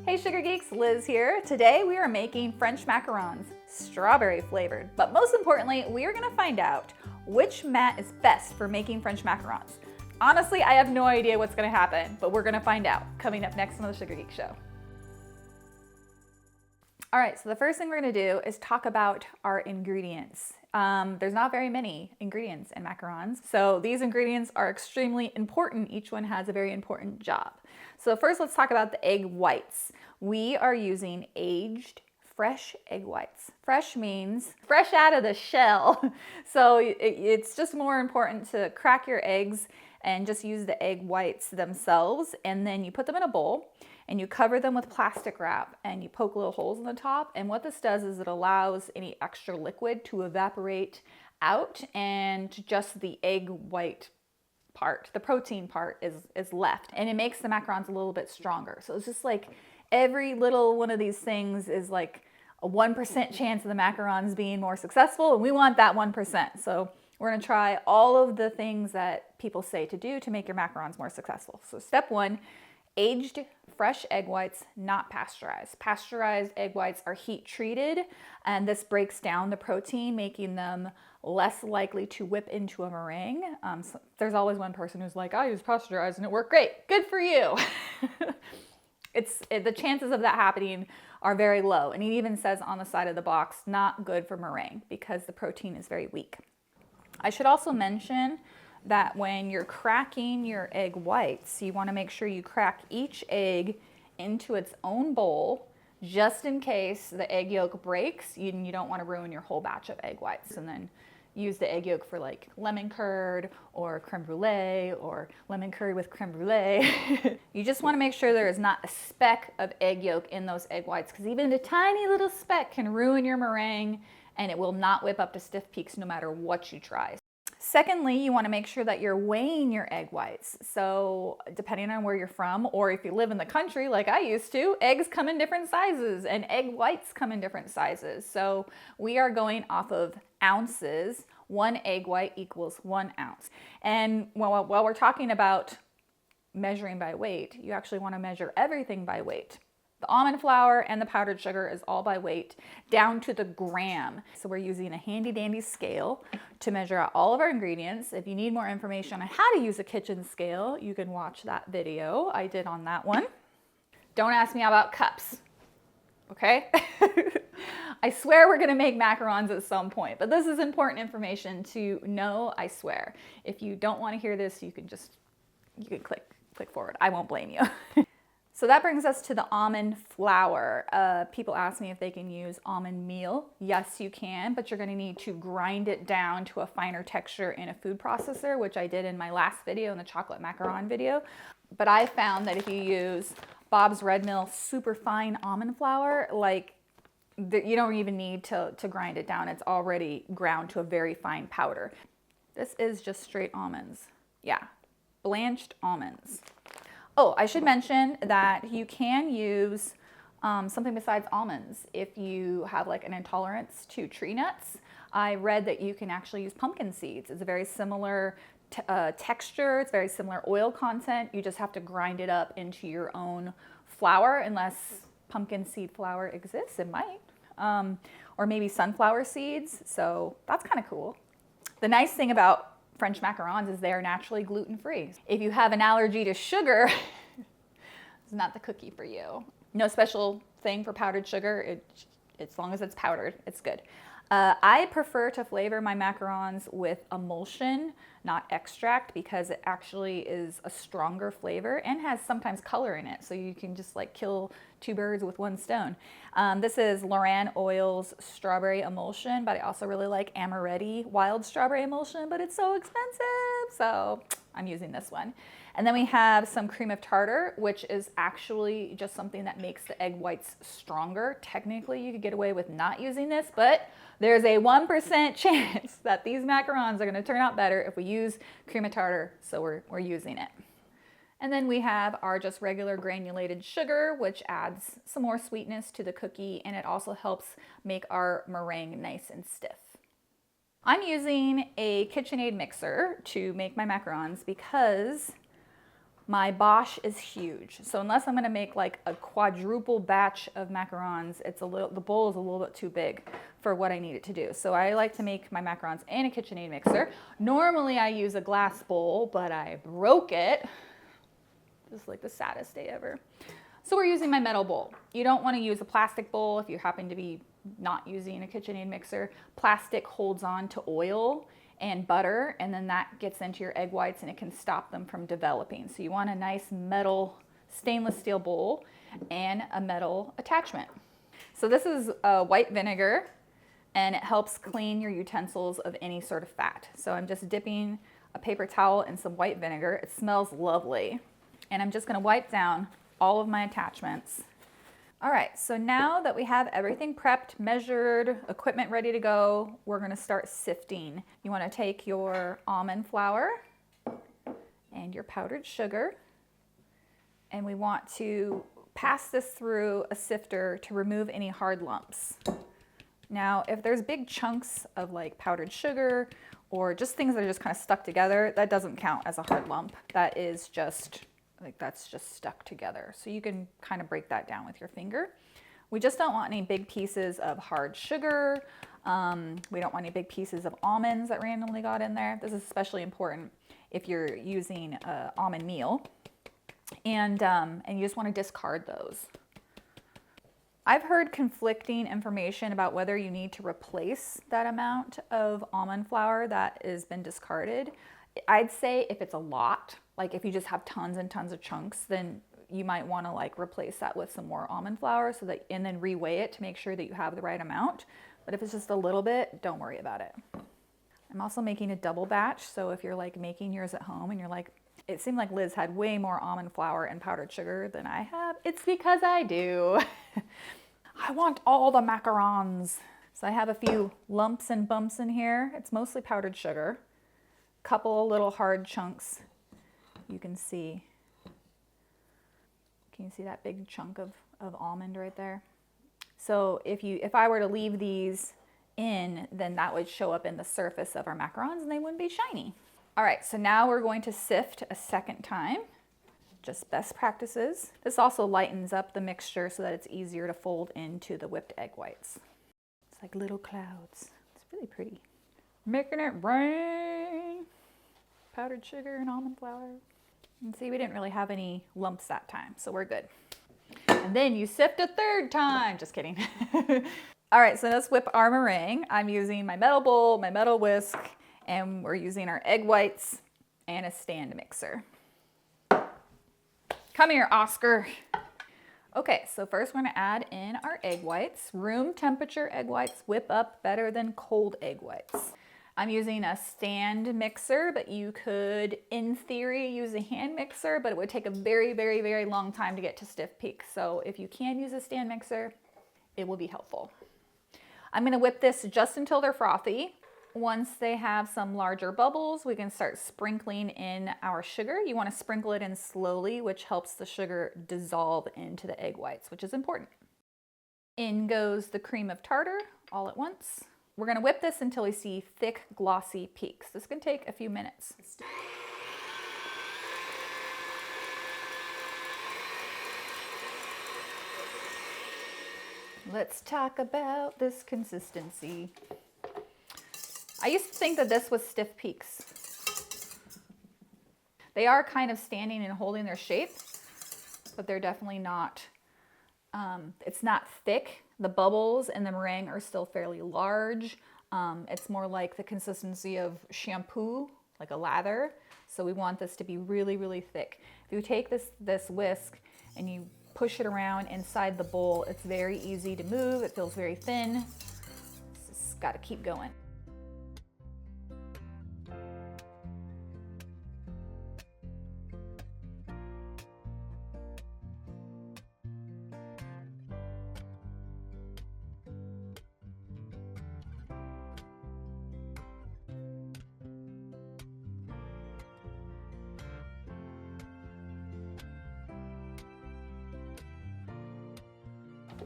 Hey Sugar Geeks, Liz here. Today we are making French macarons, strawberry flavored. But most importantly, we are gonna find out which mat is best for making French macarons. Honestly, I have no idea what's gonna happen, but we're gonna find out coming up next on the Sugar Geek Show. All right, so the first thing we're gonna do is talk about our ingredients. There's not very many ingredients in macarons, so these ingredients are extremely important. Each one has a very important job. So first, let's talk about the egg whites. We are using aged fresh egg whites. Fresh means fresh out of the shell. So it's just more important to crack your eggs and just use the egg whites themselves, and then you put them in a bowl and you cover them with plastic wrap and you poke little holes in the top. And what this does is it allows any extra liquid to evaporate out, and just the egg white part, the protein part, is left, and it makes the macarons a little bit stronger. So it's just like every little one of these things is like a 1% chance of the macarons being more successful, and we want that 1%. So we're gonna try all of the things that people say to do to make your macarons more successful. So step one, aged fresh egg whites, not pasteurized. Pasteurized egg whites are heat treated, and this breaks down the protein, making them less likely to whip into a meringue. So there's always one person who's like, I use pasteurized and it worked great. Good for you. The chances of that happening are very low. And it even says on the side of the box, not good for meringue because the protein is very weak. I should also mention that when you're cracking your egg whites, you want to make sure you crack each egg into its own bowl, just in case the egg yolk breaks. You don't want to ruin your whole batch of egg whites, and then use the egg yolk for like lemon curd or creme brulee or lemon curd with creme brulee. You just want to make sure there is not a speck of egg yolk in those egg whites, because even a tiny little speck can ruin your meringue and it will not whip up to stiff peaks no matter what you try. Secondly, you want to make sure that you're weighing your egg whites. So depending on where you're from, or if you live in the country like I used to, eggs come in different sizes and egg whites come in different sizes. So we are going off of ounces. 1 egg white equals 1 ounce. And while we're talking about measuring by weight, you actually want to measure everything by weight. The almond flour and the powdered sugar is all by weight, down to the gram. So we're using a handy dandy scale to measure out all of our ingredients. If you need more information on how to use a kitchen scale, you can watch that video I did on that one. Don't ask me about cups, okay? I swear we're gonna make macarons at some point, but this is important information to know, I swear. If you don't wanna hear this, you can click forward. I won't blame you. So that brings us to the almond flour. People ask me if they can use almond meal. Yes, you can, but you're gonna need to grind it down to a finer texture in a food processor, which I did in my last video, in the chocolate macaron video. But I found that if you use Bob's Red Mill super fine almond flour, you don't even need to grind it down. It's already ground to a very fine powder. This is just straight almonds. Yeah, blanched almonds. Oh, I should mention that you can use something besides almonds if you have like an intolerance to tree nuts. I read that you can actually use pumpkin seeds. It's a very similar texture. It's very similar oil content. You just have to grind it up into your own flour, unless pumpkin seed flour exists. It might. Or maybe sunflower seeds. So that's kind of cool. The nice thing about French macarons is they are naturally gluten-free. If you have an allergy to sugar, it's not the cookie for you. No special thing for powdered sugar. As long as it's powdered, it's good. I prefer to flavor my macarons with emulsion, not extract, because it actually is a stronger flavor and has sometimes color in it. So you can just like kill 2 birds with 1 stone. This is Loran Oil's strawberry emulsion, but I also really like Amaretti wild strawberry emulsion, but it's so expensive. So I'm using this one. And then we have some cream of tartar, which is actually just something that makes the egg whites stronger. Technically, you could get away with not using this, but there's a 1% chance that these macarons are gonna turn out better if we use cream of tartar, so we're using it. And then we have our just regular granulated sugar, which adds some more sweetness to the cookie, and it also helps make our meringue nice and stiff. I'm using a KitchenAid mixer to make my macarons because My Bosch is huge. So unless I'm gonna make like a quadruple batch of macarons, the bowl is a little bit too big for what I need it to do. So I like to make my macarons in a KitchenAid mixer. Normally I use a glass bowl, but I broke it. This is like the saddest day ever. So we're using my metal bowl. You don't wanna use a plastic bowl if you happen to be not using a KitchenAid mixer. Plastic holds on to oil and butter, and then that gets into your egg whites and it can stop them from developing. So you want a nice metal stainless steel bowl and a metal attachment. So this is white vinegar, and it helps clean your utensils of any sort of fat. So I'm just dipping a paper towel in some white vinegar. It smells lovely. And I'm just gonna wipe down all of my attachments. All right, so now that we have everything prepped, measured, equipment ready to go, we're gonna start sifting. You wanna take your almond flour and your powdered sugar, and we want to pass this through a sifter to remove any hard lumps. Now, if there's big chunks of like powdered sugar or just things that are just kind of stuck together, that doesn't count as a hard lump. That is just that's just stuck together. So you can kind of break that down with your finger. We just don't want any big pieces of hard sugar. We don't want any big pieces of almonds that randomly got in there. This is especially important if you're using almond meal. And you just want to discard those. I've heard conflicting information about whether you need to replace that amount of almond flour that has been discarded. I'd say if it's a lot, like if you just have tons and tons of chunks, then you might want to like replace that with some more almond flour so that, and then reweigh it to make sure that you have the right amount. But if it's just a little bit, don't worry about it. I'm also making a double batch. So if you're like making yours at home and you're like, it seemed like Liz had way more almond flour and powdered sugar than I have, it's because I do. I want all the macarons. So I have a few lumps and bumps in here. It's mostly powdered sugar. Couple of little hard chunks. You can see. Can you see that big chunk of almond right there? So if I were to leave these in, then that would show up in the surface of our macarons and they wouldn't be shiny. All right, so now we're going to sift a second time. Just best practices. This also lightens up the mixture so that it's easier to fold into the whipped egg whites. It's like little clouds. It's really pretty. Making it rain. Powdered sugar and almond flour. And see, we didn't really have any lumps that time, so we're good. And then you sift a third time. Just kidding. All right, so let's whip our meringue. I'm using my metal bowl, my metal whisk, and we're using our egg whites and a stand mixer. Come here, Oscar. Okay, so first we're gonna add in our egg whites. Room temperature egg whites whip up better than cold egg whites. I'm using a stand mixer, but you could, in theory, use a hand mixer, but it would take a very, very, very long time to get to stiff peak. So if you can use a stand mixer, it will be helpful. I'm gonna whip this just until they're frothy. Once they have some larger bubbles, we can start sprinkling in our sugar. You want to sprinkle it in slowly, which helps the sugar dissolve into the egg whites, which is important. In goes the cream of tartar all at once. We're going to whip this until we see thick, glossy peaks. This can take a few minutes. Let's talk about this consistency. I used to think that this was stiff peaks. They are kind of standing and holding their shape, but they're definitely not, it's not thick. The bubbles in the meringue are still fairly large. It's more like the consistency of shampoo, like a lather. So we want this to be really, really thick. If you take this whisk and you push it around inside the bowl, it's very easy to move. It feels very thin. Just gotta keep going.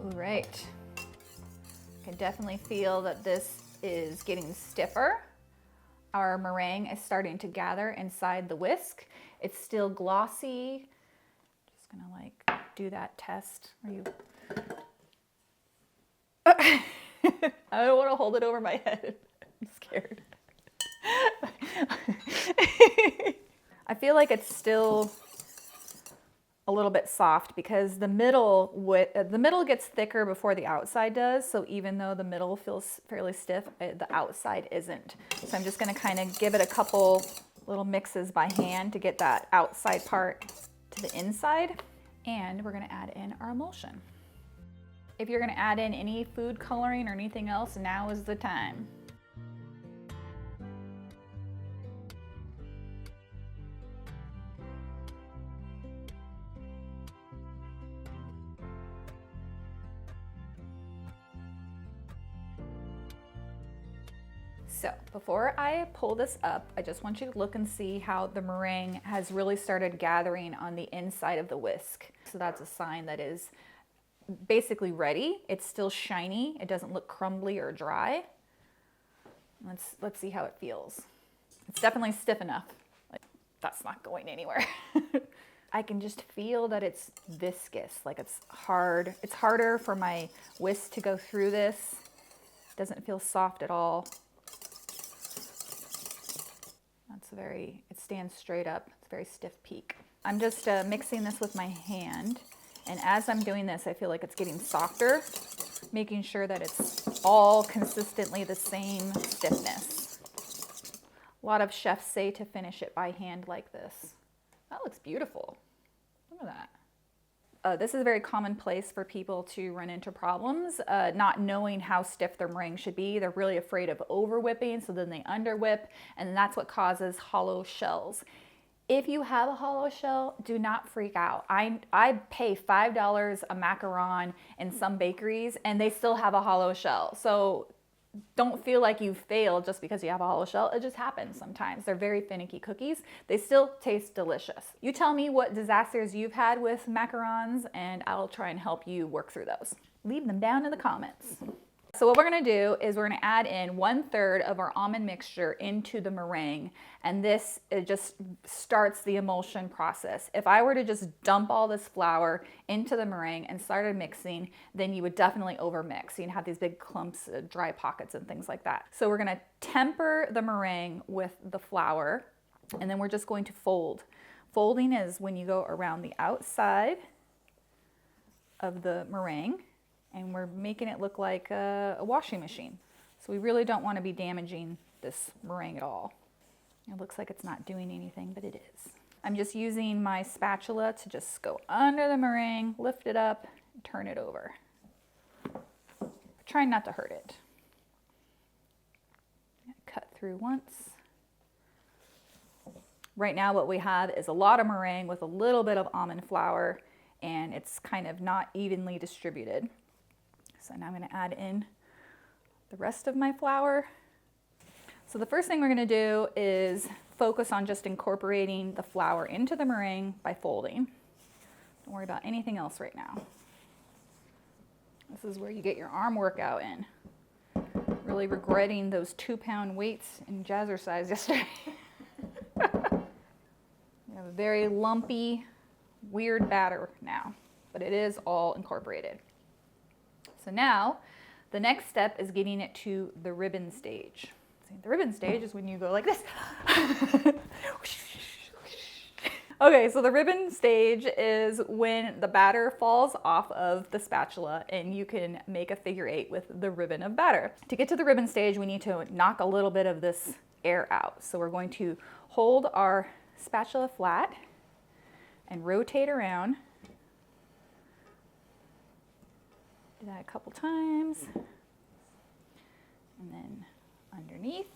All right, I can definitely feel that this is getting stiffer. Our meringue is starting to gather inside the whisk. It's still glossy. Just gonna like do that test. Are you? I don't want to hold it over my head. I'm scared. I feel like it's still a little bit soft because the middle gets thicker before the outside does. So even though the middle feels fairly stiff, the outside isn't. So I'm just going to kind of give it a couple little mixes by hand to get that outside part to the inside. And we're going to add in our emulsion. If you're going to add in any food coloring or anything else, now is the time. So before I pull this up, I just want you to look and see how the meringue has really started gathering on the inside of the whisk. So that's a sign that is basically ready. It's still shiny. It doesn't look crumbly or dry. Let's see how it feels. It's definitely stiff enough. Like, that's not going anywhere. I can just feel that it's viscous, like it's hard. It's harder for my whisk to go through this. It doesn't feel soft at all. It stands straight up. It's a very stiff peak. I'm just mixing this with my hand. And as I'm doing this, I feel like it's getting softer, making sure that it's all consistently the same stiffness. A lot of chefs say to finish it by hand like this. That looks beautiful. Look at that. This is a very commonplace for people to run into problems, not knowing how stiff their meringue should be. They're really afraid of over whipping, so then they under whip, and that's what causes hollow shells. If you have a hollow shell, do not freak out. I pay $5 a macaron in some bakeries, and they still have a hollow shell. So don't feel like you failed just because you have a hollow shell. It just happens sometimes. They're very finicky cookies. They still taste delicious. You tell me what disasters you've had with macarons and I'll try and help you work through those. Leave them down in the comments. So what we're gonna do is we're gonna add in 1/3 of our almond mixture into the meringue, and this just starts the emulsion process. If I were to just dump all this flour into the meringue and started mixing, then you would definitely overmix. You'd have these big clumps, dry pockets and things like that. So we're gonna temper the meringue with the flour, and then we're just going to fold. Folding is when you go around the outside of the meringue, and we're making it look like a washing machine. So we really don't want to be damaging this meringue at all. It looks like it's not doing anything, but it is. I'm just using my spatula to just go under the meringue, lift it up, and turn it over. Trying not to hurt it. Cut through once. Right now what we have is a lot of meringue with a little bit of almond flour, and it's kind of not evenly distributed. So now I'm going to add in the rest of my flour. So the first thing we're going to do is focus on just incorporating the flour into the meringue by folding. Don't worry about anything else right now. This is where you get your arm workout in. Really regretting those 2-pound weights in jazzercise yesterday. We have a very lumpy, weird batter now, but it is all incorporated. So now, the next step is getting it to the ribbon stage. See, the ribbon stage is when you go like this. Okay, so the ribbon stage is when the batter falls off of the spatula and you can make a figure 8 with the ribbon of batter. To get to the ribbon stage, we need to knock a little bit of this air out. So we're going to hold our spatula flat and rotate around. Do that a couple times. And then underneath.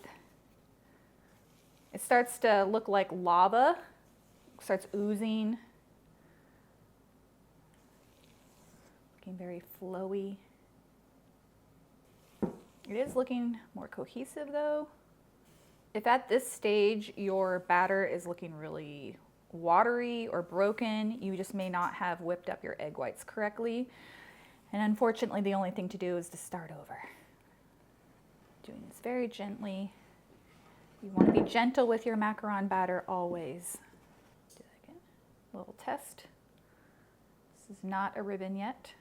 It starts to look like lava, starts oozing. Looking very flowy. It is looking more cohesive though. If at this stage your batter is looking really watery or broken, you just may not have whipped up your egg whites correctly. And unfortunately, the only thing to do is to start over. Doing this very gently. You want to be gentle with your macaron batter always. A little test. This is not a ribbon yet.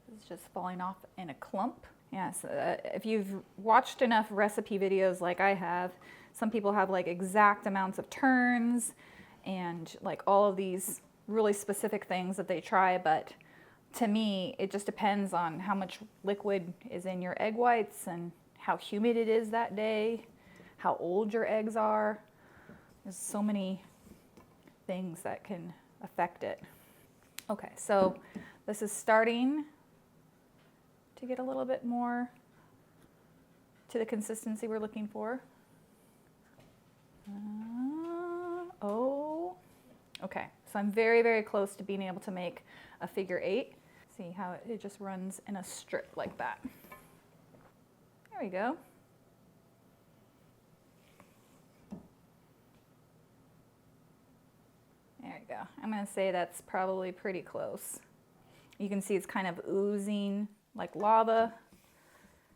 This is just falling off in a clump. Yes, if you've watched enough recipe videos like I have, some people have like exact amounts of turns and like all of these really specific things that they try, but to me, it just depends on how much liquid is in your egg whites and how humid it is that day, how old your eggs are. There's so many things that can affect it. Okay, so this is starting to get a little bit more to the consistency we're looking for. Okay, so I'm very, very close to being able to make a figure 8. See how it just runs in a strip like that. There we go. There you go. I'm going to say that's probably pretty close. You can see it's kind of oozing like lava.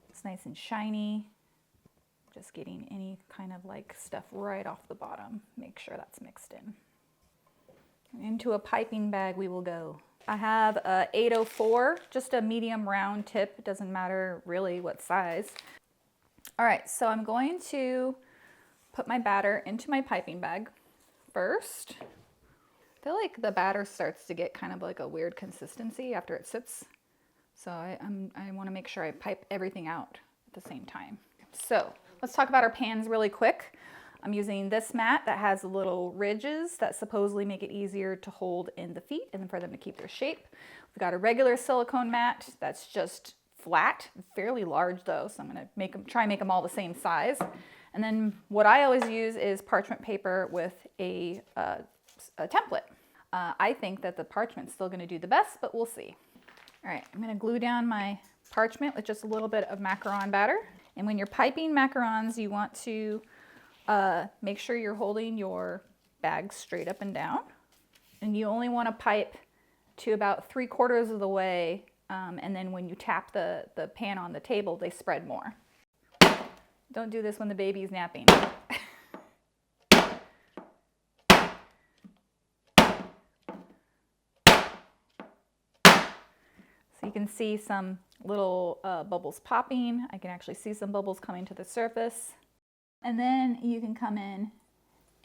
It's nice and shiny. Just getting any kind of like stuff right off the bottom. Make sure that's mixed in. Into a piping bag we will go. I have a 804, just a medium round tip. It doesn't matter really what size. All right, so I'm going to put my batter into my piping bag first. I feel like the batter starts to get kind of like a weird consistency after it sits. So I want to make sure I pipe everything out at the same time. So let's talk about our pans really quick. I'm using this mat that has little ridges that supposedly make it easier to hold in the feet and for them to keep their shape. We've got a regular silicone mat that's just flat, fairly large though, so I'm going to try and make them all the same size. And then what I always use is parchment paper with a template. I think that the parchment's still going to do the best, but we'll see. All right, I'm going to glue down my parchment with just a little bit of macaron batter. And when you're piping macarons, you want to make sure you're holding your bag straight up and down. And you only want to pipe to about 3/4 of the way. And then when you tap the pan on the table, they spread more. Don't do this when the baby's napping. So you can see some little bubbles popping. I can actually see some bubbles coming to the surface. And then you can come in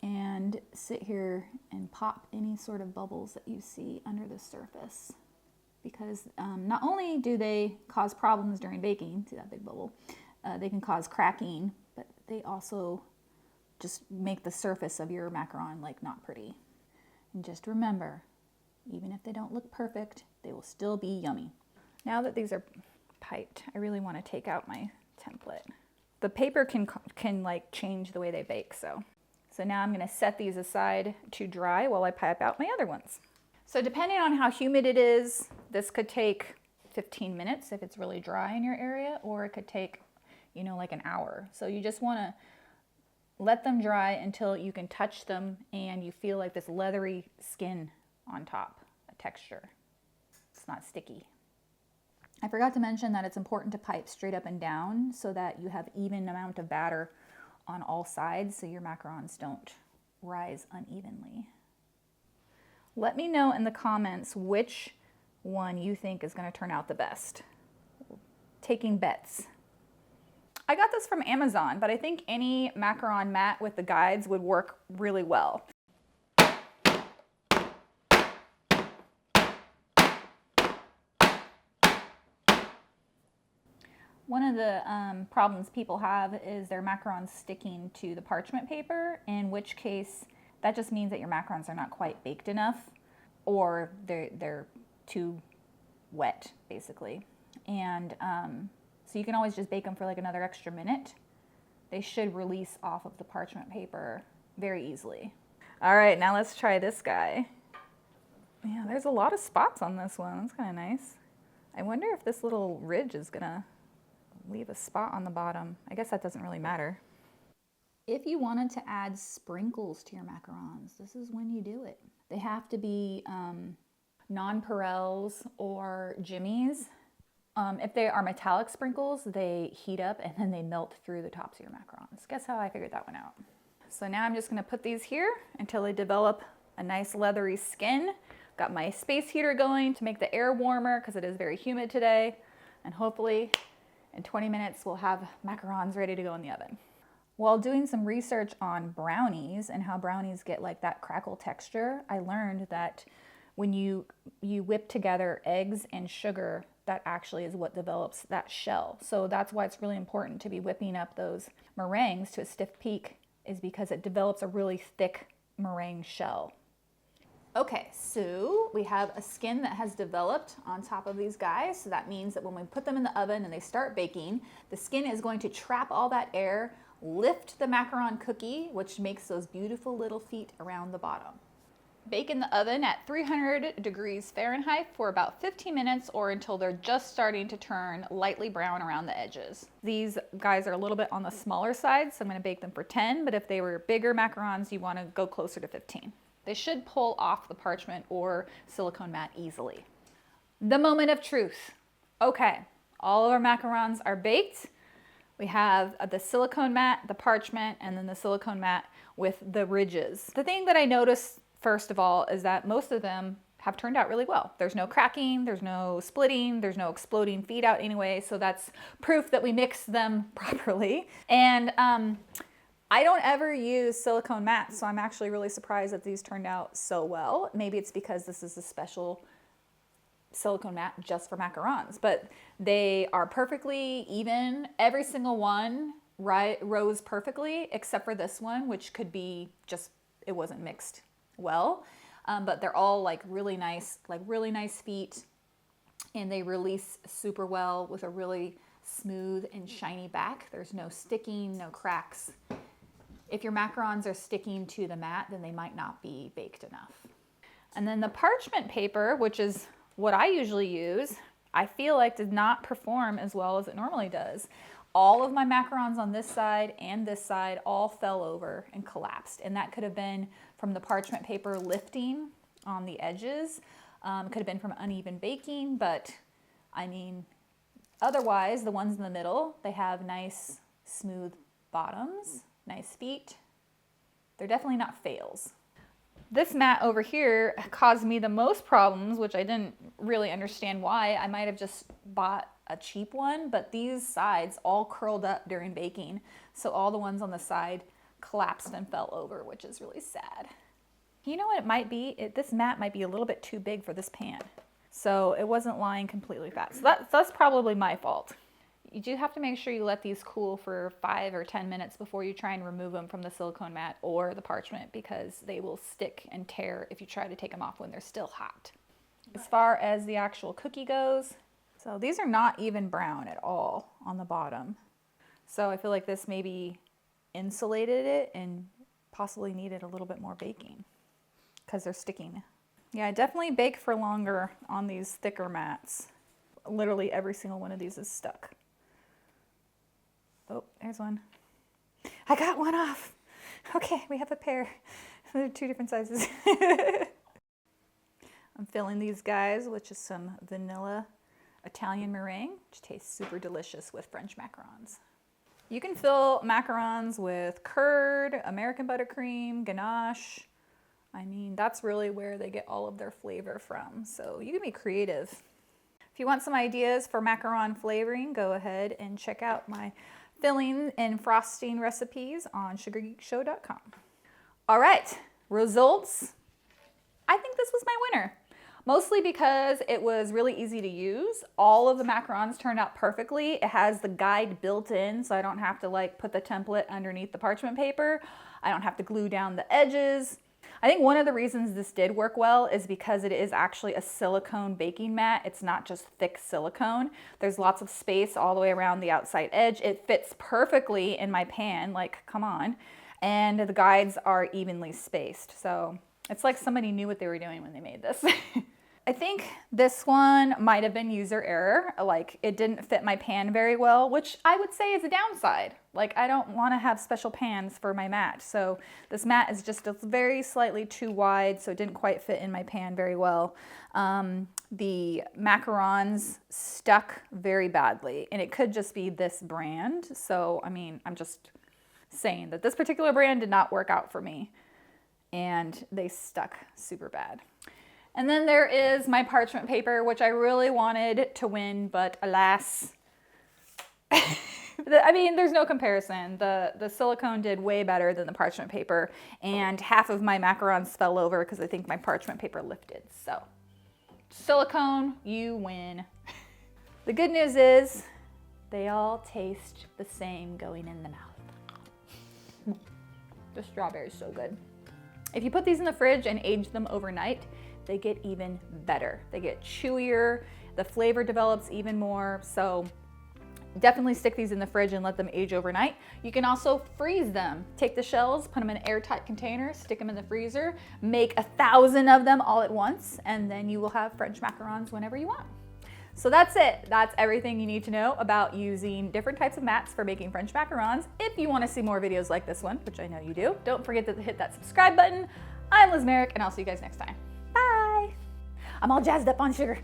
and sit here and pop any sort of bubbles that you see under the surface. Because not only do they cause problems during baking, see that big bubble, they can cause cracking, but they also just make the surface of your macaron like not pretty. And just remember, even if they don't look perfect, they will still be yummy. Now that these are piped, I really want to take out my template. The paper can like change the way they bake, so now I'm going to set these aside to dry while I pipe out my other ones. So depending on how humid it is, this could take 15 minutes if it's really dry in your area, or it could take, you know, like an hour. So you just want to let them dry until you can touch them and you feel like this leathery skin on top, a texture. It's not sticky. I forgot to mention that it's important to pipe straight up and down so that you have even amount of batter on all sides so your macarons don't rise unevenly. Let me know in the comments which one you think is going to turn out the best. Taking bets. I got this from Amazon, but I think any macaron mat with the guides would work really well. One of the problems people have is their macarons sticking to the parchment paper, in which case that just means that your macarons are not quite baked enough, or they're too wet, basically. And so you can always just bake them for like another extra minute. They should release off of the parchment paper very easily. All right, now let's try this guy. Yeah, there's a lot of spots on this one. That's kind of nice. I wonder if this little ridge is gonna leave a spot on the bottom. I guess that doesn't really matter. If you wanted to add sprinkles to your macarons, this is when you do it. They have to be nonpareils or jimmies. If they are metallic sprinkles, they heat up and then they melt through the tops of your macarons. Guess how I figured that one out? So now I'm just gonna put these here until they develop a nice leathery skin. Got my space heater going to make the air warmer because it is very humid today. And hopefully in 20 minutes we'll have macarons ready to go in the oven. While doing some research on brownies and how brownies get like that crackle texture, I learned that when you whip together eggs and sugar, that actually is what develops that shell. So that's why it's really important to be whipping up those meringues to a stiff peak, is because it develops a really thick meringue shell. Okay, so we have a skin that has developed on top of these guys. So that means that when we put them in the oven and they start baking, the skin is going to trap all that air, lift the macaron cookie, which makes those beautiful little feet around the bottom. Bake in the oven at 300 degrees Fahrenheit for about 15 minutes or until they're just starting to turn lightly brown around the edges. These guys are a little bit on the smaller side, so I'm going to bake them for 10, but if they were bigger macarons, you want to go closer to 15. They should pull off the parchment or silicone mat easily. The moment of truth. Okay, all of our macarons are baked. We have the silicone mat, the parchment, and then the silicone mat with the ridges. The thing that I noticed first of all is that most of them have turned out really well. There's no cracking, there's no splitting, there's no exploding feed out anyway, so that's proof that we mixed them properly. And I don't ever use silicone mats, so I'm actually really surprised that these turned out so well. Maybe it's because this is a special silicone mat just for macarons, but they are perfectly even. Every single one rose perfectly, except for this one, which could be just, it wasn't mixed well, but they're all like really nice feet, and they release super well with a really smooth and shiny back. There's no sticking, no cracks. If your macarons are sticking to the mat, then they might not be baked enough. And then the parchment paper, which is what I usually use, I feel like did not perform as well as it normally does. All of my macarons on this side and this side all fell over and collapsed. And that could have been from the parchment paper lifting on the edges. Could have been from uneven baking, but I mean, otherwise the ones in the middle, they have nice smooth bottoms, nice feet. They're definitely not fails. This mat over here caused me the most problems, which I didn't really understand why. I might have just bought a cheap one, but these sides all curled up during baking. So all the ones on the side collapsed and fell over, which is really sad. You know what it might be? This mat might be a little bit too big for this pan. So it wasn't lying completely flat. So that's probably my fault. You do have to make sure you let these cool for 5 or 10 minutes before you try and remove them from the silicone mat or the parchment, because they will stick and tear if you try to take them off when they're still hot. As far as the actual cookie goes, so these are not even brown at all on the bottom. So I feel like this maybe insulated it and possibly needed a little bit more baking because they're sticking. Yeah, I definitely bake for longer on these thicker mats. Literally every single one of these is stuck. Oh, there's one. I got one off. Okay, we have a pair. They're 2 different sizes. I'm filling these guys with just some vanilla Italian meringue, which tastes super delicious with French macarons. You can fill macarons with curd, American buttercream, ganache. I mean, that's really where they get all of their flavor from. So you can be creative. If you want some ideas for macaron flavoring, go ahead and check out my filling and frosting recipes on sugargeekshow.com. All right, results. I think this was my winner. Mostly because it was really easy to use. All of the macarons turned out perfectly. It has the guide built in, so I don't have to like put the template underneath the parchment paper. I don't have to glue down the edges. I think one of the reasons this did work well is because it is actually a silicone baking mat. It's not just thick silicone. There's lots of space all the way around the outside edge. It fits perfectly in my pan, like, come on. And the guides are evenly spaced. So it's like somebody knew what they were doing when they made this. I think this one might have been user error. Like, it didn't fit my pan very well, which I would say is a downside. Like, I don't want to have special pans for my mat. So this mat is just very slightly too wide, so it didn't quite fit in my pan very well. The macarons stuck very badly, and it could just be this brand. So, I mean, I'm just saying that this particular brand did not work out for me. and they stuck super bad. And then there is my parchment paper, which I really wanted to win, but alas, I mean, there's no comparison. The silicone did way better than the parchment paper, and half of my macarons fell over because I think my parchment paper lifted. So silicone, you win. The good news is they all taste the same going in the mouth. The strawberry is so good. If you put these in the fridge and age them overnight, they get even better. They get chewier, the flavor develops even more. So definitely stick these in the fridge and let them age overnight. You can also freeze them. Take the shells, put them in an airtight container, stick them in the freezer, make 1,000 of them all at once, and then you will have French macarons whenever you want. So that's it. That's everything you need to know about using different types of mats for making French macarons. If you want to see more videos like this one, which I know you do, don't forget to hit that subscribe button. I'm Liz Merrick, and I'll see you guys next time. Bye. I'm all jazzed up on sugar.